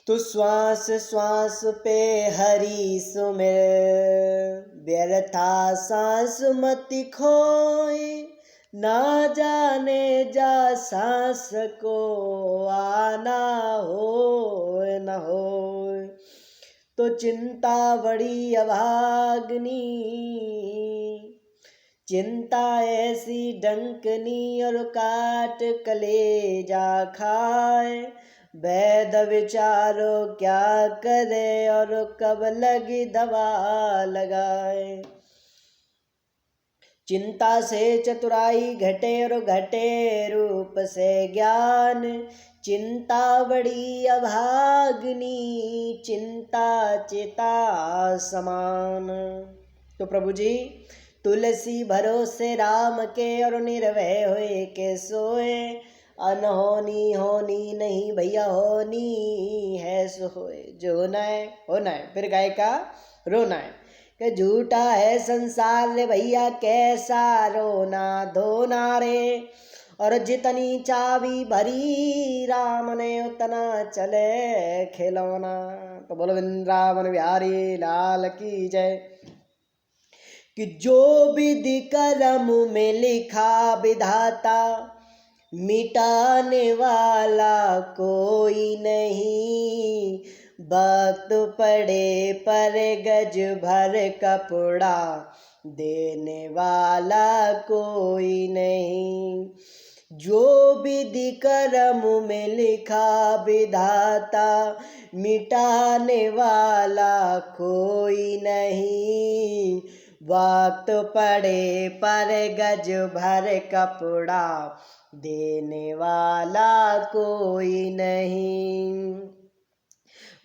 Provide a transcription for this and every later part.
तो श्वास श्वास पे हरि सुमिर, व्यर्था सांस मत खोए, ना जाने जा सांस को आना हो न हो। तो चिंता बड़ी अभाग्नि, चिंता ऐसी डंकनी और काट कलेजा खाए, वैद विचारो क्या करे और कब लगी दवा लगाए। चिंता से चतुराई घटे और घटे रूप से ज्ञान, चिंता बड़ी अभाग्नि, चिंता चिता समान। तो प्रभु जी तुलसी भरोसे राम के और निर्भय होए के सोए, अनहोनी होनी नहीं भैया होनी है सो होए। जो होना है, फिर गाय का रोना है कि झूठा है संसार रे भैया कैसा रोना धोना रे, और जितनी चाबी भरी राम ने उतना चले खिलौना। तो बोलो वृंदावन बिहारी लाल की जय। कि जो विधि कर्म में लिखा विधाता, मिटाने वाला कोई नहीं, वक्त पड़े पर गज भर कपड़ा देने वाला कोई नहीं। जो विधि कर्म में लिखा विधाता, मिटाने वाला कोई नहीं, वक्त पड़े पर गज भर कपड़ा देने वाला कोई नहीं।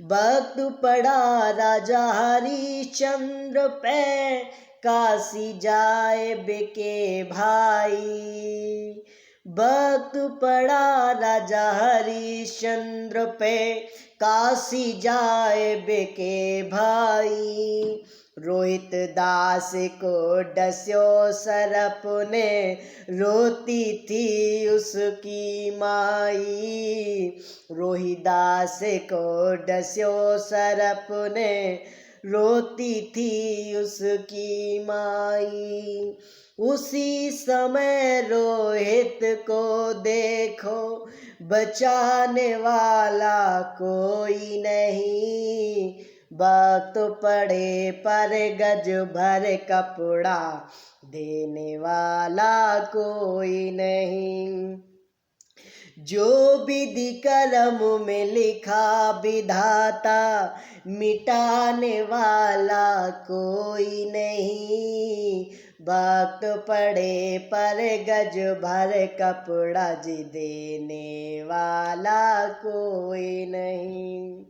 वक्त पड़ा राजा हरिश्चंद्र पे, काशी जाए बिके भाई। वक्त पड़ा राजा हरिश्चंद्र पे, काशी जाए बिके भाई। रोहित दास को डस्यो सरप ने, रोती थी उसकी माई। रोहिदास को डस्यो सरप ने, रोती थी उसकी माई। उसी समय रोहित को देखो, बचाने वाला कोई नहीं। वक्त पड़े पर गज भर कपड़ा देने वाला कोई नहीं। जो विधि कर्म में लिखा विधाता, मिटाने वाला कोई नहीं। वक्त पड़े पर गज भर कपड़ा जी देने वाला कोई नहीं।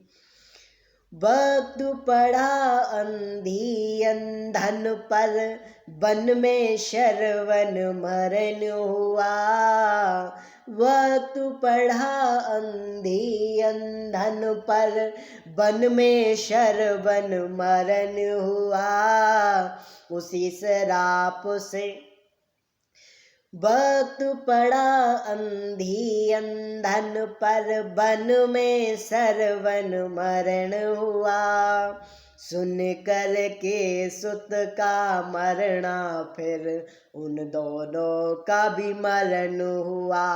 वक्त पड़ा अंधी अंधन पर, वन में शरवन मरण हुआ। वक्त पड़ा अंधी अंधन पर, वन में शरवन मरण हुआ। उसी शराप से वक्त पड़ा अंधी अंधन पर, वन में सरवन मरण हुआ। सुन कर के सुत का मरना, फिर उन दोनों का भी मरण हुआ।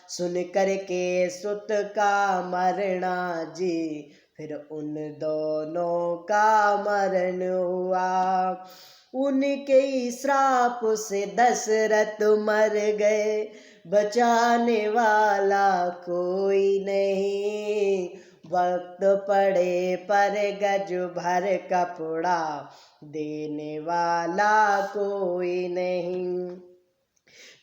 सुन कर के सुत का मरना जी, फिर उन दोनों का मरण हुआ। उनके श्राप से दशरथ मर गए, बचाने वाला कोई नहीं। वक्त पड़े पर गज भर कपड़ा देने वाला कोई नहीं।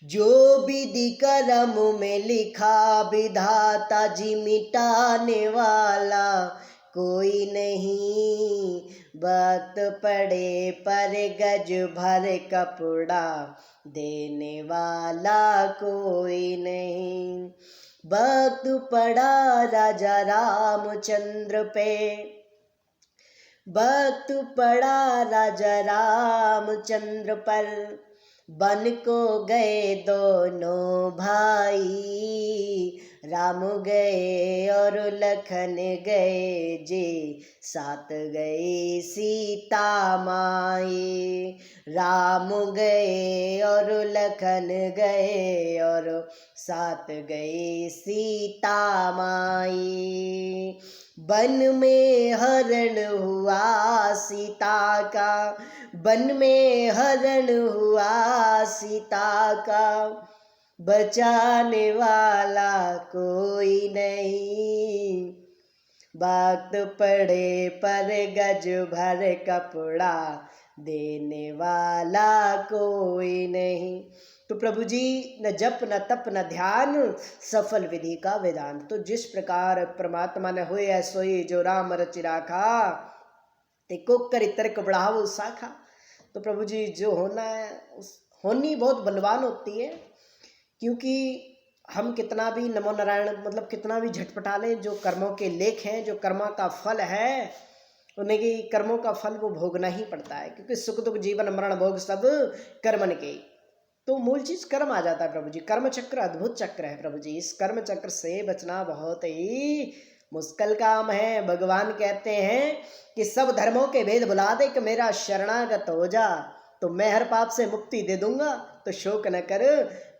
जो विधि कर्म में लिखा विधाता जी, मिटाने वाला कोई नहीं। वक्त पड़े पर गज भर कपड़ा देने वाला कोई नहीं। वक्त पड़ा राजा रामचंद्र पे, वक्त पड़ा राजा रामचंद्र पर। वन को गए दोनों भाई, राम गए और लखन गए जी, साथ गई सीता माई। राम गए और लखन गए और साथ गई सीता माई। वन में हरण हुआ सीता का, वन में हरण हुआ सीता का, बचाने वाला कोई नहीं। वक्त पड़े पर गज भर कपड़ा, देने वाला कोई नहीं। तो प्रभु जी न जप न तप न ध्यान, सफल विधि का विधान। तो जिस प्रकार परमात्मा ने होए सोई, जो राम रचि राखा, ते को करि तर्क बढ़ावो शाखा। तो प्रभु जी जो होना है, होनी बहुत बलवान होती है, क्योंकि हम कितना भी नमो नारायण मतलब कितना भी झटपटा लें, जो कर्मों के लेख हैं, जो कर्मों का फल है, उन्हें की कर्मों का फल वो भोगना ही पड़ता है, क्योंकि सुख दुख जीवन मरण भोग सब कर्मन के। तो मूल चीज कर्म आ जाता है प्रभु जी। कर्म चक्र अद्भुत चक्र है प्रभु जी। इस कर्म चक्र से बचना बहुत ही मुश्किल काम है। भगवान कहते हैं कि सब धर्मों के भेद भुला दे, कि मेरा शरणागत हो जा, तो मैं हर पाप से मुक्ति दे दूंगा, तो शोक न कर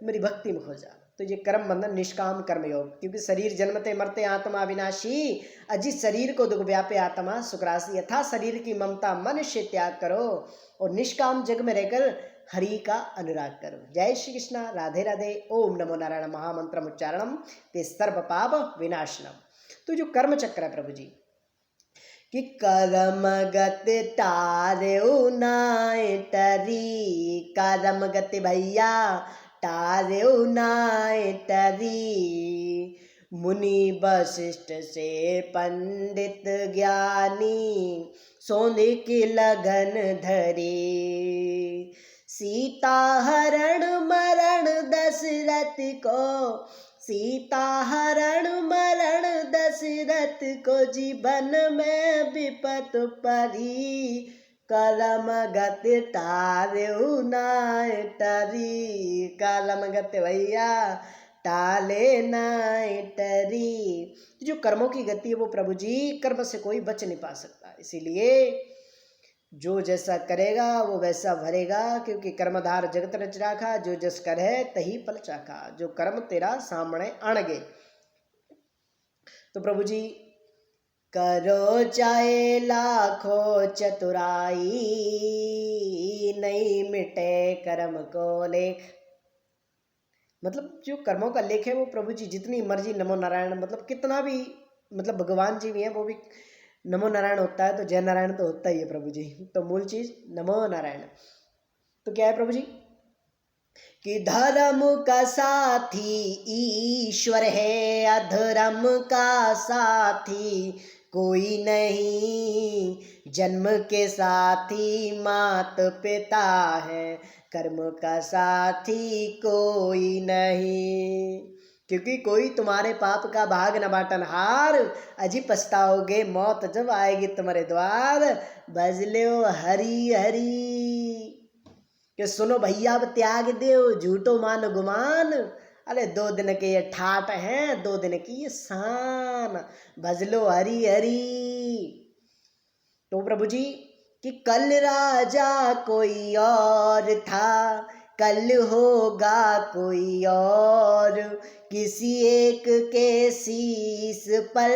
मेरी भक्ति में खो जा। तो ये कर्म बंधन निष्काम कर्म योग, क्योंकि शरीर जन्मते मरते आत्मा विनाशी, अजित शरीर को दुख व्यापे आत्मा सुखराशि। यथा शरीर की ममता मन से त्याग करो, और निष्काम जग में रहकर हरि का अनुराग करो। जय श्री कृष्णा, राधे राधे। ओम नमो नारायण महामंत्रम उच्चारणम ते सर्व पाप विनाशनम। तो जो कर्म चक्र है प्रभु जी, कि कर्म गति तारेउ नाय टरी, कर्म गति भैया तारेउ नाय टरी। मुनि वशिष्ठ से पंडित ज्ञानी, सोने की लगन धरी। सीता हरण मरण दशरथ को, सीता हरण मरण दशरथ को, जीवन में विपत परी। कलम गति तारेउ नाय टरी, कलम गति भैया टाले नाय टरी। जो कर्मों की गति है वो प्रभु जी, कर्म से कोई बच नहीं पा सकता। इसीलिए जो जैसा करेगा वो वैसा भरेगा, क्योंकि कर्मधार जगत रच राखा, जो जस कर है तही फल चाखा। जो कर्म तेरा सामने आणगे। तो प्रभु जी, करो चाहे लाखों चतुराई, नहीं मिटे कर्म को लेख। मतलब जो कर्मों का लेख है वो प्रभु जी जितनी मर्जी नमो नारायण, मतलब कितना भी, मतलब भगवान जी भी हैं, वो भी नमो नारायण होता है, तो जय नारायण तो होता ही है प्रभु जी। तो मूल चीज नमो नारायण। तो क्या है प्रभु जी, कि धर्म का साथी ईश्वर है, अधर्म का साथी कोई नहीं। जन्म के साथी मात पिता है, कर्म का साथी कोई नहीं। क्योंकि कोई तुम्हारे पाप का भाग न बाटन हार, अजी पछताओगे मौत जब आएगी तुम्हारे द्वार। बज लो हरी हरी, कि सुनो भैया अब त्याग दो झूठो मान गुमान। अरे 2 दिन के ये ठाट हैं, 2 दिन की ये शान। भज लो हरी हरी। तो प्रभु जी, कि कल राजा कोई और था, कल होगा कोई और। किसी एक के शीश पर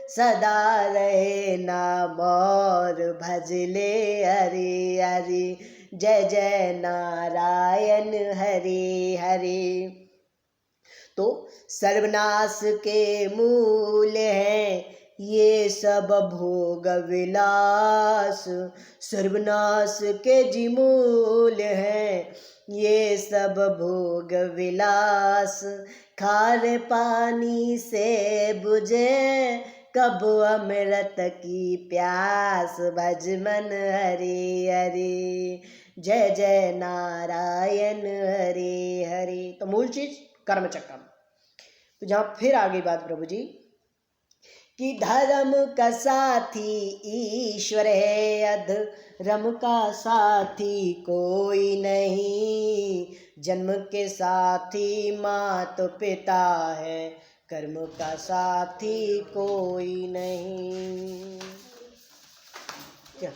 सदा रहे नाम और। भजले हरे हरे, जय जय नारायण हरे हरे। तो सर्वनाश के मूल हैं ये सब भोग विलास, सर्वनाश के जी मूल हैं ये सब भोग विलास। खारे पानी से बुझे कब अमृत की प्यास। भज मन हरे हरे, जय जय नारायण हरे हरे। तो मूल चीज कर्म चक्रम। तो जहां फिर आगे बात प्रभु जी, कि धर्म का साथी ईश्वर है, अधर्म का साथी कोई नहीं। जन्म के साथी मात पिता है, कर्म का साथी कोई नहीं। क्या